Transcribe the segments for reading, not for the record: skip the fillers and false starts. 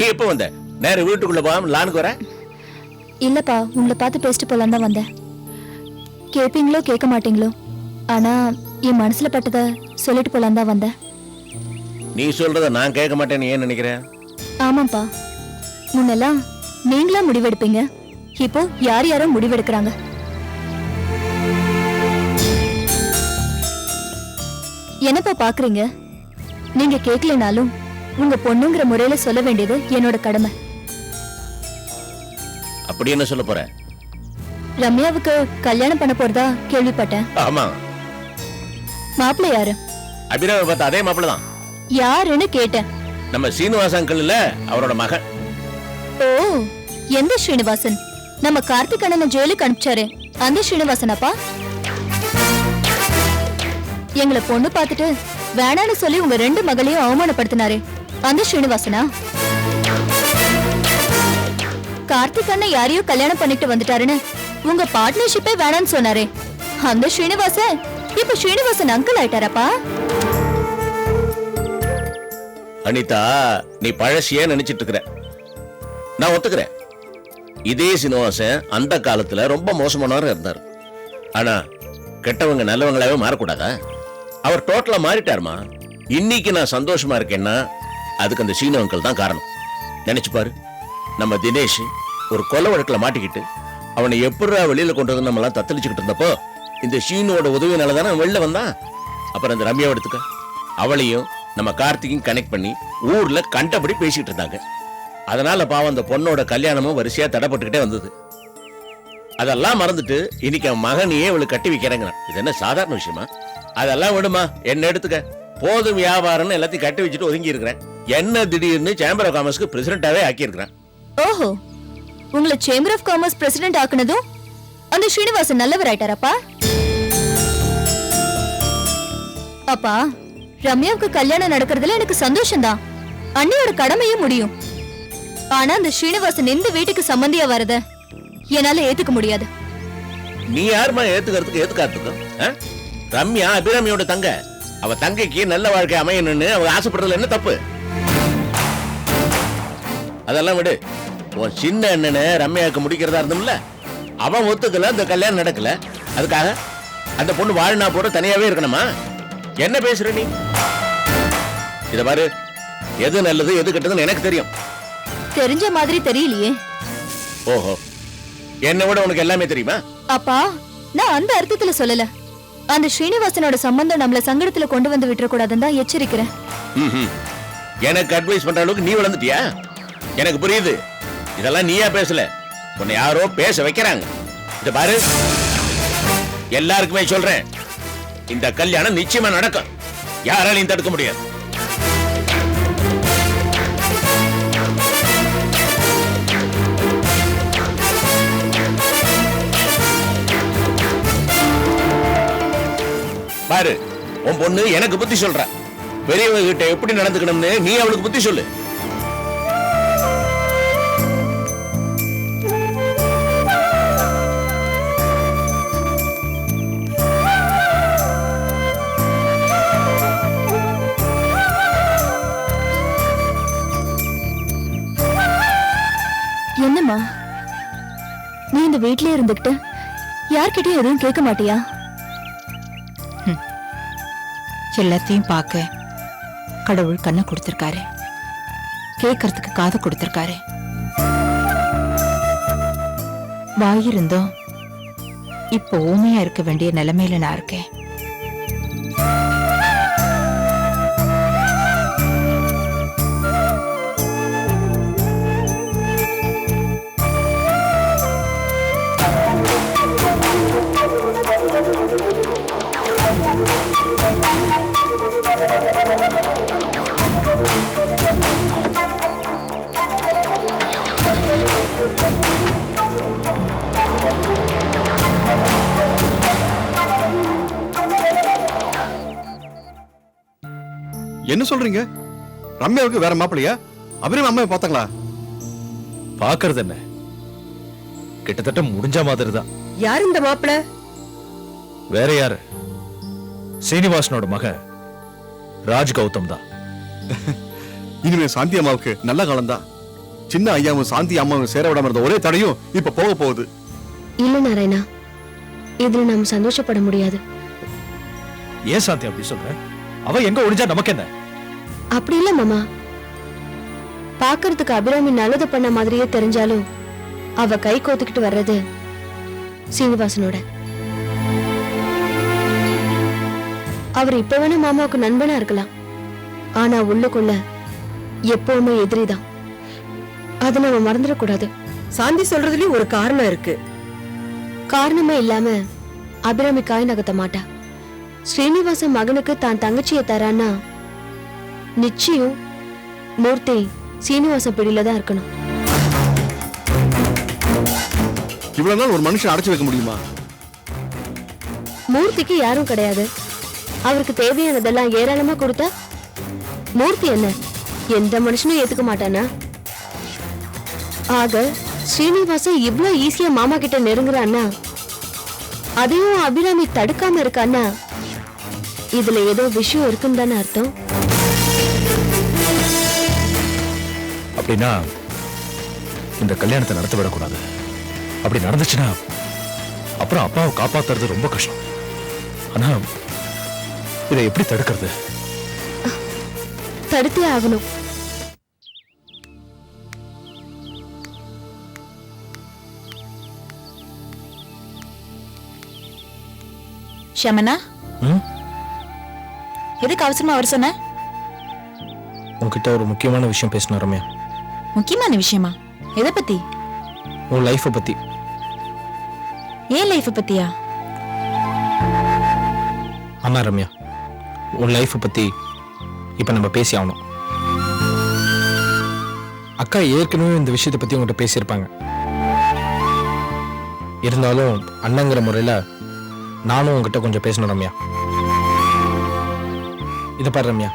நீ எப்ப வந்த? நேர வீட்டுக்குள்ள போகாம லானுக்கு வர? இல்லப்பா, உங்களை பார்த்து பேசிட்டு போலாம் தான் வந்தேன். கேப்பீங்களோ கேட்க மாட்டீங்களோ, ஆனா என் மனசுல பட்டத சொல்லிட்டு போலாம் தான் வந்தேன். நீ சொல்றத நான் கேட்க மாட்டேன்னு ஏன் நினைக்கிறேன்? ஆமாப்பா, முன்னெல்லாம் நீங்களா முடிவெடுப்பீங்க, இப்போ யார் யாரோ முடிவெடுக்கிறாங்க. என்னப்பா பாக்குறீங்க? நீங்க கேட்கலனாலும் உங்க பொண்ணுங்கிற முறையில சொல்ல வேண்டியது என்னோட கடமை. அப்படி என்ன சொல்ல போற? ரம்யாவுக்கு கல்யாணம் பண்ண போறதா கேள்விப்பட்டேன். ஆமா. மாப்பிள்ளை யாரு? அபிராம பார்த்த அதே மாப்பிள்ள தான். யாருன்னு கேட்டேன். நம்ம சீனிவாச அங்கிள் இல்ல, அவரோட மகன். ஓ, எந்த ஸ்ரீனிவாசன்? நம்ம கார்த்திக் அண்ணனை ஜெயிலுக்கு அனுப்பிச்சாரு அந்த ஸ்ரீனிவாசனாப்பா? எங்களை பொண்ணு பார்த்துட்டு வேணான்னு சொல்லி உங்க 2 மகளையும் அவமானப்படுத்தினாரு அந்த ஸ்ரீனிவாசனா? கார்த்திக் அண்ணன் யாரையோ கல்யாணம் பண்ணிட்டு வந்துட்டாருன்னு உங்க பார்ட்னர்ஷிப்பே வேணான்னு சொன்னாரே அந்த ஸ்ரீனிவாசன் இப்ப ஸ்ரீனிவாசன் அங்கிள் ஆயிட்டாரப்பா? அனிதா, நீ பழசியே நினைச்சிட்டு இருக்கிற. நான் ஒத்துக்கிறேன், இதே சீனிவாசன் அந்த காலத்துல ரொம்ப மோசமானவர் இருந்தார். ஆனா கெட்டவங்க நல்லவங்களாவே மாறக்கூடாதா? அவர் டோட்டலா மாறிட்டாருமா. இன்னைக்கு நான் சந்தோஷமா இருக்கேன்னா அதுக்கு அந்த சீனு அங்கிள் தான் காரணம். நினைச்சு பாரு, நம்ம தினேஷ் ஒரு கொலை வழக்குல மாட்டிக்கிட்டு அவனை எப்படா வெளியில கொண்டு வந்து நம்மளாம் தத்தளிச்சுக்கிட்டு இருந்தப்போ இந்த சீனோட உதவினால தானே வெளில வந்தான். அப்புறம் அந்த ரம்யாவை எடுத்துக்க, அவளையும் நம்ம கார்த்திகையும் கனெக்ட் பண்ணி ஊர்ல கண்டபடி பேசிட்டு இருந்தாங்க. அதனால பாவம் அந்த பொண்ணோட கல்யாணமும் வரிசையா தடைப்பட்டுக்கிட்டே வந்தது. அதெல்லாம் மறந்துட்டு இன்னைக்கு அவன் மகனையே அவளுக்கு கட்டி வைக்கிறேங்க. இது என்ன சாதாரண விஷயமா? அதெல்லாம் விடுமா, என்ன எடுத்துக்க. போதும் வியாபாரம்னு எல்லாத்தையும் கட்டி வச்சுட்டு ஒதுங்கி இருக்கிறேன். என்ன திடீர்னு சேம்பர் ஆஃப் காமர்ஸ்க்கு பிரசிடென்டாவே ஆக்கி இருக்கிறேன். ஓஹோ, உங்களை சேம்பர் ஆஃப் காமர்ஸ் பிரசிடென்ட் ஆக்குனதும் அந்த ஸ்ரீனிவாசன் நல்லவர் ஆயிட்டாரப்பா? அப்பா, ரம்யாவுக்கு கல்யாணம் நடக்கிறதுல எனக்கு சந்தோஷம்தான், அண்ணியோட கடமையும் முடியும். ஆனா அந்த ஸ்ரீனிவாசன் இந்த வீட்டுக்கு சம்பந்தியா வரத என்னால ஏத்துக்க முடியாது. நீ யாருமா ஏத்துக்கிறதுக்கு ஏத்துக்காதுக்கும்? ரம்யா அபிராமியோட தங்க, அவ தங்கைக்கு நல்ல வாழ்க்கை அமையணும்னு அவ ஆசைப்படுறதுல என்ன தப்பு? அதெல்லாம் விடு. உன் சின்ன அண்ணனை ரம்யாவுக்கு முடிக்கிறதா இருந்தோம்ல, அவன் ஒத்துக்கல, அந்த கல்யாணம் நடக்கல. அதுக்காக அந்த பொண்ணு வாழ்னா போற தனியாவே இருக்கணுமா? என்ன பேசுற நீ? இத பாரு, எது நல்லது எது கெட்டதுன்னு எனக்கு தெரியும். தெரிஞ்ச மாதிரி தெரியலையே. ஓஹோ, என்னை விட உனக்கு எல்லாமே தெரியுமா? அப்பா, நான் அந்த அர்த்தத்துல சொல்லல. அந்த ஸ்ரீனிவாசனோட சம்பந்தம் நம்மள சங்கடத்துல கொண்டு வந்து விட்டுற கூடாதுன்னு தான் எச்சரிக்கிறேன். எனக்கு அட்வைஸ் பண்ற அளவுக்கு நீ வளர்ந்துட்டியா? எனக்கு புரியுது. இதெல்லாம் நீயா பேசல, உன்னை யாரோ பேச வைக்கிறாங்க. இத பாரு, எல்லாருக்குமே சொல்றேன், இந்த கல்யாணம் நிச்சயமா நடக்கும். யாராலையும் தடுக்க முடியாது. பாரு, உன் பொண்ணு எனக்கு புத்தி சொல்ற. பெரியவங்க கிட்ட எப்படி நடந்துக்கணும்னு நீ அவளுக்கு புத்தி சொல்லு. என்னம்மா, நீ இந்த வீட்லயே இருந்துகிட்டு யார்கிட்டயும் எதுவும் கேட்க மாட்டியா? எல்லாத்தையும் பார்க்க கடவுள் கண்ணை கொடுத்திருக்காரு, கேட்கறதுக்கு காது கொடுத்திருக்காரு. வாயிருந்தோம் இப்போ ஊமையா இருக்க வேண்டிய நிலைமையில நான் இருக்கேன். என்ன சொல்றீங்க? ரம்யாவுக்கு வேற மாப்பிளையா? அபிராமி அம்மாவை பார்த்தாங்களா? பாக்குறது என்ன, கிட்டத்தட்ட முடிஞ்ச மாதிரி தான். யார் இந்த மாப்பிள? வேற யாரு, சீனிவாசனோட மகன் ராஜ் கௌதம் தான். இனிமே சாந்தி அம்மாவுக்கு நல்ல காலம் தான். சின்ன ஐயாவும் சாந்தி அம்மாவும் சேர விடாம இருந்த ஒரே தடையும் இப்ப போக போகுது. இல்ல நாராயணா, இதுல நாம சந்தோஷப்பட முடியாது. ஏன் சாந்தி அப்படி சொல்ற? அவ எங்க ஒளிஞ்சா நமக்கு என்ன? அப்படி இல்ல மாமா. பாக்குறதுக்கு அபிராமி நல்லது பண்ண மாதிரியே தெரிஞ்சாலும் அவ கை கோத்துக்கிட்டு வர்றது சீனிவாசனோட. அவர் இப்ப வேணா மாமாவுக்கு நண்பனா இருக்கலாம், ஆனா உள்ளுக்குள்ள எப்பவுமே எதிரிதான். அதை நம்ம மறந்துடக்கூடாது. சாந்தி சொல்றதுலயும் ஒரு காரணம் இருக்கு. காரணமே இல்லாம அபிராமி காய் நகர்த்த மாட்டா. ஸ்ரீனிவாசன் மகனுக்கு தான் தங்கச்சியை தரான்னா நிச்சயம் மூர்த்தி சீனிவாசன் பிடியில தான் இருக்கணும். இவ்வளவு நாள் ஒரு மனுஷன் அடைச்சு வைக்க முடியுமா? மூர்த்திக்கு யாரும் கிடையாது. அவருக்கு தேவையானதெல்லாம் ஏராளமா கொடுத்தா மூர்த்தி என்ன எந்த மனுஷனும் ஏத்துக்க மாட்டானா? ஆக ஸ்ரீனிவாசன் இவ்வளவு ஈஸியா மாமா கிட்ட நெருங்குறான்னா, அதையும் அபிராமி தடுக்காம இருக்கான்னா, இதுல ஏதோ விஷயம் இருக்குன்னு தானே அர்த்தம். அப்படின்னா இந்த கல்யாணத்தை நடத்த விடக்கூடாது. அப்படி நடந்துச்சுன்னா அப்புறம் அப்பாவை காப்பாத்துறது ரொம்ப கஷ்டம். ஆனா இதை எப்படி தடுக்கிறது? தடுத்தே ஆகணும். ஷமனா, ம்? எதுக்கு அவசரமா வர சொன்ன? உன்கிட்ட ஒரு முக்கியமான விஷயம் பேசணும் ரம்யா. முக்கியமான விஷயமா? எதை பத்தி? உன் லைஃபை பத்தி. ஏன் லைஃப் பத்தியா? ஆமா ரம்யா, உன் லைஃபை பத்தி இப்ப நம்ம பேசி ஆகணும். அக்கா ஏற்கனவே இந்த விஷயத்தை பத்தி உங்ககிட்ட பேசியிருப்பாங்க. இருந்தாலும் அண்ணங்கிற முறையில நானும் உங்ககிட்ட கொஞ்சம் பேசணும் ரம்யா. இதை பாரு ரம்யா,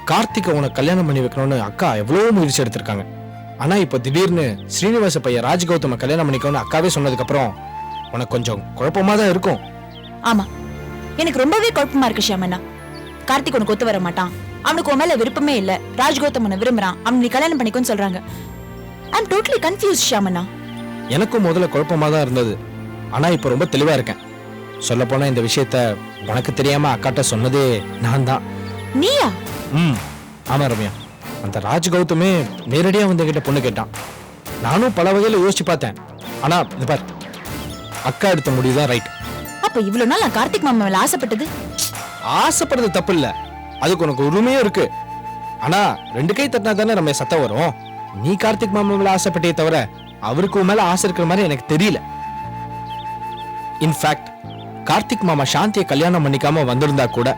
கார்த்திகை உனக்கு கல்யாணம் பண்ணி வைக்கணும்னு அக்கா எவ்வளவோ முயற்சி எடுத்திருக்காங்க. ஆனா இப்ப திடீர்னு ஸ்ரீனிவாச பையன் ராஜ்கௌதம கல்யாணம் பண்ணிக்கணும்னு அக்காவே சொன்னதுக்கு அப்புறம் உனக்கு கொஞ்சம் குழப்பமா தான் இருக்கும். ஆமா, எனக்கு ரொம்பவே குழப்பமா இருக்கு ஷியாமண்ணா. கார்த்திக் உனக்கு ஒத்து வர மாட்டான், அவனுக்கு உன் மேல விருப்பமே இல்ல, ராஜ்கௌதமனை விரும்புறான், அவன் நீ கல்யாணம் பண்ணிக்கோன்னு சொல்றாங்க. ஐ அம் டோட்டலி கன்ஃபியூஸ்ட் ஷியாமண்ணா. எனக்கும் முதல்ல குழப்பமா தான் இருந்தது, ஆனா இப்ப ரொம்ப தெளிவா இருக்கேன். சொல்ல போனா இந்த விஷயத்த உனக்கு தெரியாம அக்காட்ட சொன்னதே நான் தான். நீயா? ஆமா ரம்யா, அந்த ராஜ்கௌதமே நேரடியா வந்து என்கிட்ட பொண்ணு கேட்டான். நானும் பல வகையில யோசிச்சு பார்த்தேன். ஆனா இது பார், அக்கா எடுத்த முடிவுதான் ரைட். அப்ப இவ்வளவு நாள் நான் கார்த்திக் மாமா மேல ஆசைப்பட்டது? ஆசைப்படுறது தப்பு இல்ல, அதுக்கு உனக்கு உரிமையும் இருக்கு. ஆனா 2 கை தட்டினா தானே நம்ம சத்தம் வரும். நீ கார்த்திக் மாமா மேல ஆசைப்பட்டே தவிர அவருக்கு உன் மேல ஆசை இருக்கிற மாதிரி எனக்கு தெரியல. இன்ஃபேக்ட் கார்த்திக் மாமா சாந்தியை கல்யாணம் பண்ணிக்காம வந்திருந்தா கூட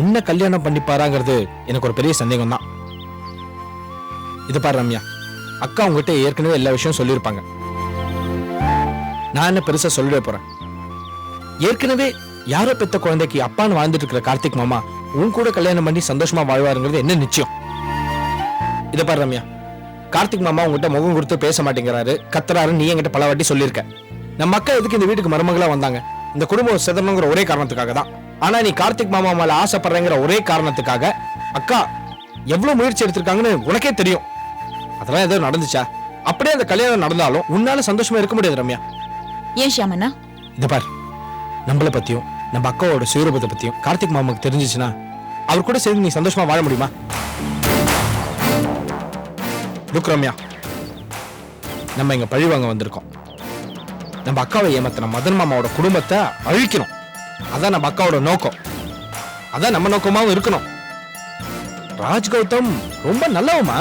உன்னை கல்யாணம் பண்ணிப்பாராங்கிறது எனக்கு ஒரு பெரிய சந்தேகம் தான். இது பாரு ரம்யா, அக்கா உங்ககிட்ட ஏற்கனவே எல்லா விஷயம் சொல்லியிருப்பாங்க. நான் என்ன பெருசா சொல்லிட போறேன். ஏற்கனவே யாரோ பெத்த குழந்தைக்கு அப்பான்னு வாழ்ந்துட்டு இருக்கிற கார்த்திக் மாமா உன் கூட கல்யாணம் பண்ணி சந்தோஷமா வாழ்வாருங்கிறது என்ன நிச்சயம்? இத பாரு ரம்யா, கார்த்திக் மாமா உங்ககிட்ட முகம் கொடுத்து பேச மாட்டேங்கிறாரு, கத்துறாரு, நீ என்கிட்ட பல வாட்டி சொல்லியிருக்க. நம்ம அக்கா எதுக்கு இந்த வீட்டுக்கு மருமகளா வந்தாங்க? இந்த குடும்பம் சிதறணுங்கிற ஒரே காரணத்துக்காக தான். ஆனா நீ கார்த்திக் மாமா மேல ஆசைப்படுறங்கிற ஒரே காரணத்துக்காக அக்கா எவ்வளவு முயற்சி எடுத்திருக்காங்கன்னு உனக்கே தெரியும். அதெல்லாம் ஏதோ நடந்துச்சா? அப்படியே அந்த கல்யாணம் நடந்தாலும் உன்னால சந்தோஷமா இருக்க முடியாது ரம்யா. ஏன் ஷியாமண்ணா? இத பார், நம்மளை பத்தியும் நம்ம அக்காவோட சுயரூபத்தை பத்தியும் கார்த்திக் மாமாக்கு தெரிஞ்சிச்சுன்னா அவர் கூட சேர்ந்து நீ சந்தோஷமா வாழ முடியுமா? லுக் ரம்யா, நம்ம இங்க பழி வாங்க வந்திருக்கோம். நம்ம அக்காவை ஏமாத்தின மதன் மாமாவோட குடும்பத்தை அழிக்கணும். அதான் நம்ம அக்காவோட நோக்கம். அதான் நம்ம நோக்கமாவும் இருக்கணும். ராஜ்கௌதம் ரொம்ப நல்லவமா,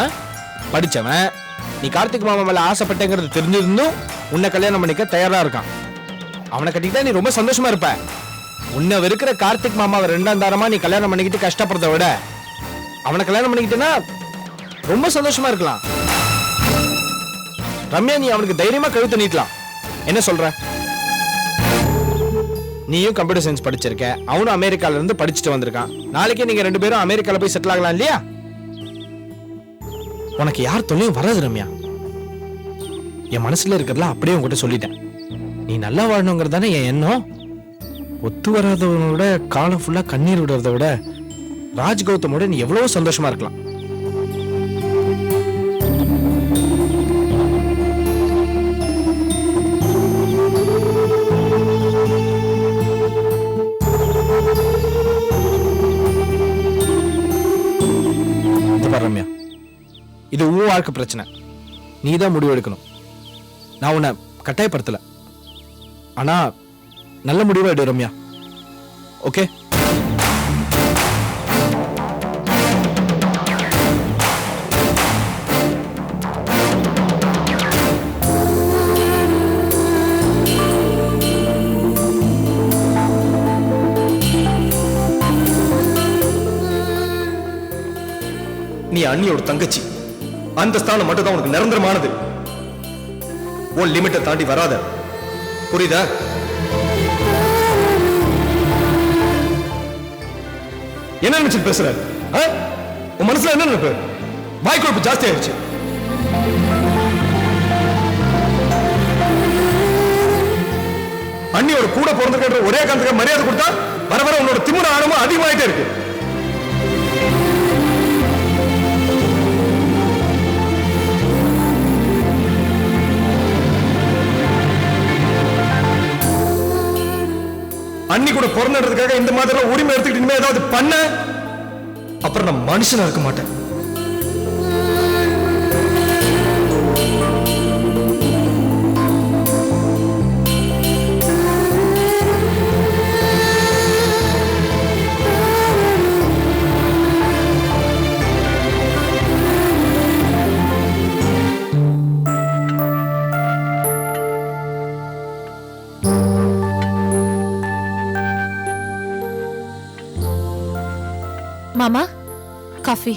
படிச்சவன். நீ கார்த்திக் மாமா மேல ஆசைப்பட்டேங்கிறது தெரிஞ்சிருந்தும் உன்னை கல்யாணம் பண்ணிக்க தயாரா இருக்கான். அவனை கட்டிக்கிட்டா நீ ரொம்ப சந்தோஷமா இருப்ப. உன்னை வெறுக்கிற கார்த்திக் மாமாவை 2ஆம் தாரமா நீ கல்யாணம் பண்ணிக்கிட்டு கஷ்டப்படுறத விட அவனை கல்யாணம் பண்ணிக்கிட்டேன்னா ரொம்ப சந்தோஷமா இருக்கலாம். ரம்யா, நீ அவனுக்கு தைரியமா கழுத்து நீட்டலாம். என்ன சொல்ற? நீயும் கம்ப்யூட்டர் சயின்ஸ் படிச்சிருக்க, அவனும் அமெரிக்கால இருந்து படிச்சுட்டு வந்திருக்கான். நாளைக்கே நீங்க 2 பேரும் அமெரிக்கால போய் செட்டில் ஆகலாம் இல்லையா? உனக்கு யார் தொல்லையும் வராது ரம்யா. என் மனசுல இருக்கிறதுல அப்படியே உங்ககிட்ட சொல்லிட்டேன். நீ நல்லா வாழணுங்கிறதானே என் எண்ணம். ஒத்து வராதவனோட காலம் ஃபுல்லா கண்ணீர் விடுறத விட ராஜ்கௌதமோட நீ எவ்வளவு சந்தோஷமா இருக்கலாம். வாழ்க்கை பிரச்சனை. நீ தான் முடிவு எடுக்கணும். நான் உன்னை கட்டாயப்படுத்தல. ஆனா நல்ல முடிவா எடு ரம்யா. ஓகே? நீ அண்ணியோட தங்கச்சி. அந்த ஸ்தானம் மட்டும் தான் உனக்கு நிரந்தரமானது. உன் லிமிட்டை தாண்டி வராத. புரியுதா? என்ன நினைச்சு பேசுற? உன் மனசுல என்ன நினைப்பு? வாய்க்குழப்பு ஜாஸ்தி ஆயிடுச்சு. அண்ணியோட கூட பிறந்திருக்கிற ஒரே காரணத்துக்கு மரியாதை கொடுத்தா வர வர உன்னோட திமிர ஆழமும் அதிகமாயிட்டே இருக்கு. அண்ணி கூட பிறந்ததுக்காக இந்த மாதிரி உரிமை எடுத்துக்கிட்டு இனிமே ஏதாவது பண்ண, அப்புறம் நான் மனுஷனா இருக்க மாட்டேன். மாமா, காஃபி.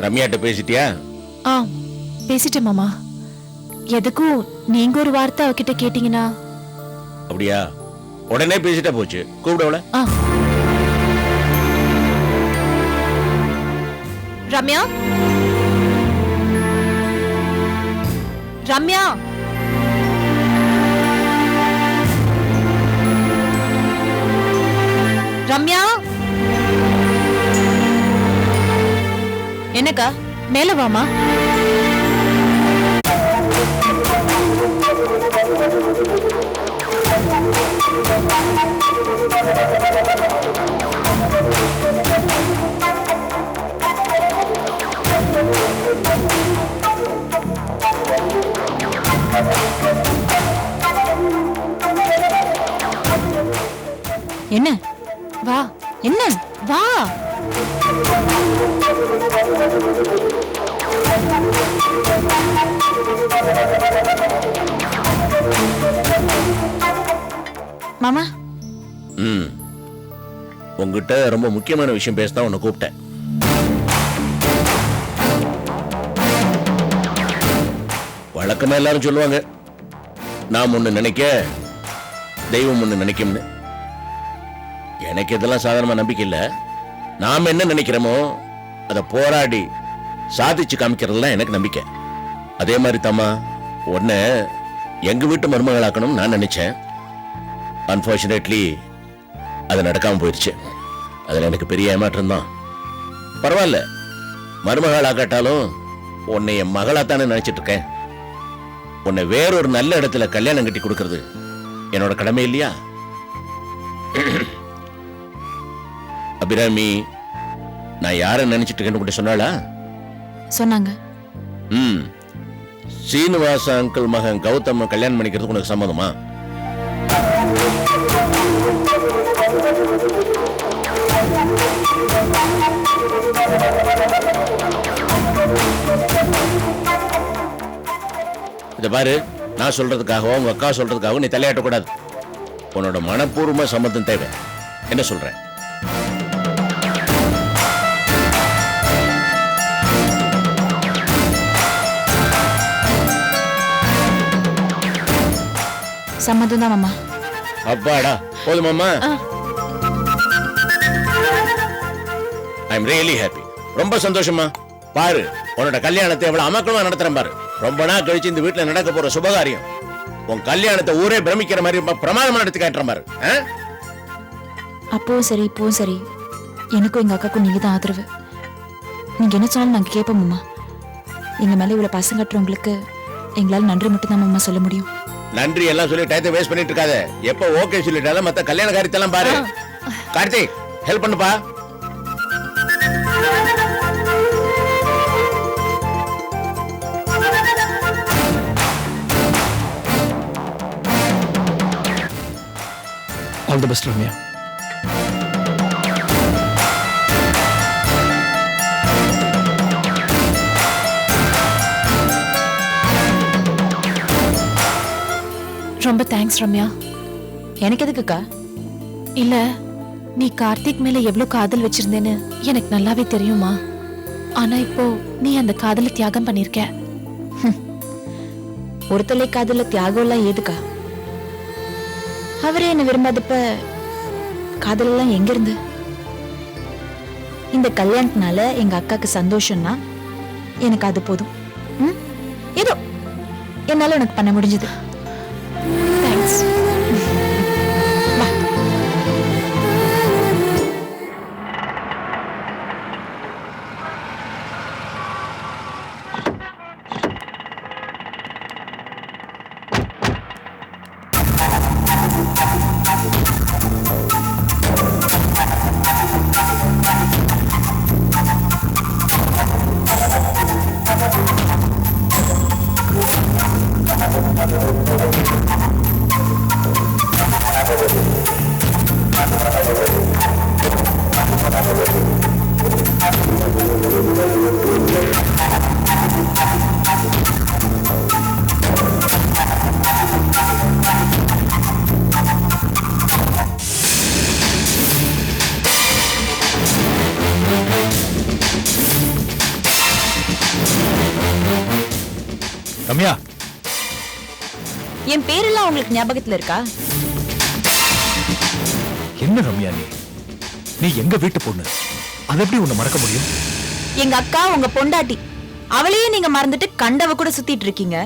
ரம்யாட்ட பேசிட்டியா? ஆ, பேசிட்டேன் மாமா. எதுக்கும் நீங்க ஒரு வார்த்தை அவகிட்ட கேட்டீங்கன்னா. அப்படியா? உடனே பேசிட்டா போச்சு. கூப்பிடவள. ரம்யா, ரம்யா, ரம்யா. என்னக்கா, மேல வாமா. என்ன? வா. என்ன? வா. மாமா. உங்ககிட்ட ரொம்ப முக்கியமான விஷயம் பேசதான் உன்னை கூப்பிட்டேன். வழக்கமா எல்லாரும் சொல்லுவாங்க, நாம் ஒண்ணு நினைக்க தெய்வம் ஒண்ணு நினைக்கும்னு. எனக்கு இதெல்லாம் சாதாரணமா நம்பிக்கை இல்ல. நாம என்ன நினைக்கிறோமோ அதை போராடி சாதிச்சு காமிக்கிறதுலாம் எனக்கு நம்பிக்கை. அதே மாதிரி தாமா உன்னை எங்க வீட்டு மருமகளாக்கணும் நான் நினைச்சேன். அன்பார்ச்சுனேட்லி அது நடக்காம போயிடுச்சு. அதுல எனக்கு பெரிய ஏமாற்றம் தான். பரவாயில்ல, மருமகளாக்காட்டாலும் உன்னை என் மகளாத்தானே நினைச்சிட்டு இருக்கேன். உன்னை வேறொரு நல்ல இடத்துல கல்யாணம் கட்டி கொடுக்கறது என்னோட கடமை இல்லையா? அபிராமி, நான் யார நினைச்சிட்டு இருக்கேன்னு சொன்னாளா? சொன்னாங்க. சீனிவாச அங்கிள் மகன் கௌதம் கல்யாணம் பண்ணிக்கிறதுக்கு உனக்கு சம்மதமா? இத பாரு, நான் சொல்றதுக்காகவும் உங்க அக்கா சொல்றதுக்காகவும் நீ தலையாட்டக்கூடாது. உன்னோட மனப்பூர்வமா சம்மதம் தேவை. என்ன சொல்ற? சம்மதம் தான் மாமா. அப்பாடா, போதுமாமா? I am really happy. ரொம்ப சந்தோஷமா. பாரு, உன்னோட கல்யாணத்தை எவ்வளவு அமக்கலமா நடத்துறேன் பாரு. ரொம்ப நாள் கழிச்சு இந்த வீட்டுல நடக்க போற சுபகாரியம். உன் கல்யாணத்தை ஊரே பிரமிக்கிற மாதிரி பிரமாதமா நடத்தி காட்டுறேன் பாரு. அப்பவும் சரி, இப்பவும் சரி, எனக்கும் எங்க அக்காக்கும் நீங்க தான் ஆதரவு. நீங்க என்ன சொன்னாலும் நாங்க கேட்போம் மாமா. எங்க மேல இவ்வளவு பாசம் கட்டுறவங்களுக்கு எங்களால நன்றி மட்டும் தான் மாமா சொல்ல முடியும். நன்றி எல்லாம் சொல்லி டயத்தை வேஸ்ட் பண்ணிட்டு இருக்காத. எப்ப ஓகே சொல்லிட்டாலும் மத்த கல்யாண காரியத்தெல்லாம் பாரு. கார்த்திக் ஹெல்ப் பண்ணுப்பா. All the best Ramya. ரொம்ப தேங்க்ஸ் ரம்யா. எனக்கு எதுக்குக்கா? இல்ல, நீ கார்த்திக் மேல எவ்வளவு காதல் வச்சிருந்தேன்னு எனக்கு நல்லாவே தெரியுமா. ஆனா இப்போ நீ அந்த காதலை தியாகம் பண்ணிருக்க. ஒரு தலை காதல தியாகம் எல்லாம் ஏதுக்கா? அவரே என்ன விரும்பாதப்ப காதல் எல்லாம் எங்க இருந்து? இந்த கல்யாணத்தினால எங்க அக்காக்கு சந்தோஷம்னா எனக்கு அது போதும். ஏதோ என்னால உனக்கு பண்ண முடிஞ்சது. தேங்க்ஸ். ரம்யா, என் பேரெல்லாம் உங்களுக்கு ஞாபகத்துல இருக்கா? என்ன ரம்யா நீ எங்க வீட்டு பொண்ணு, அதை எப்படி உன்னை மறக்க முடியும்? எங்க அக்கா உங்க பொண்டாட்டி, அவளையே நீங்க மறந்துட்டு கண்டவ கூட சுத்திட்டு இருக்கீங்க.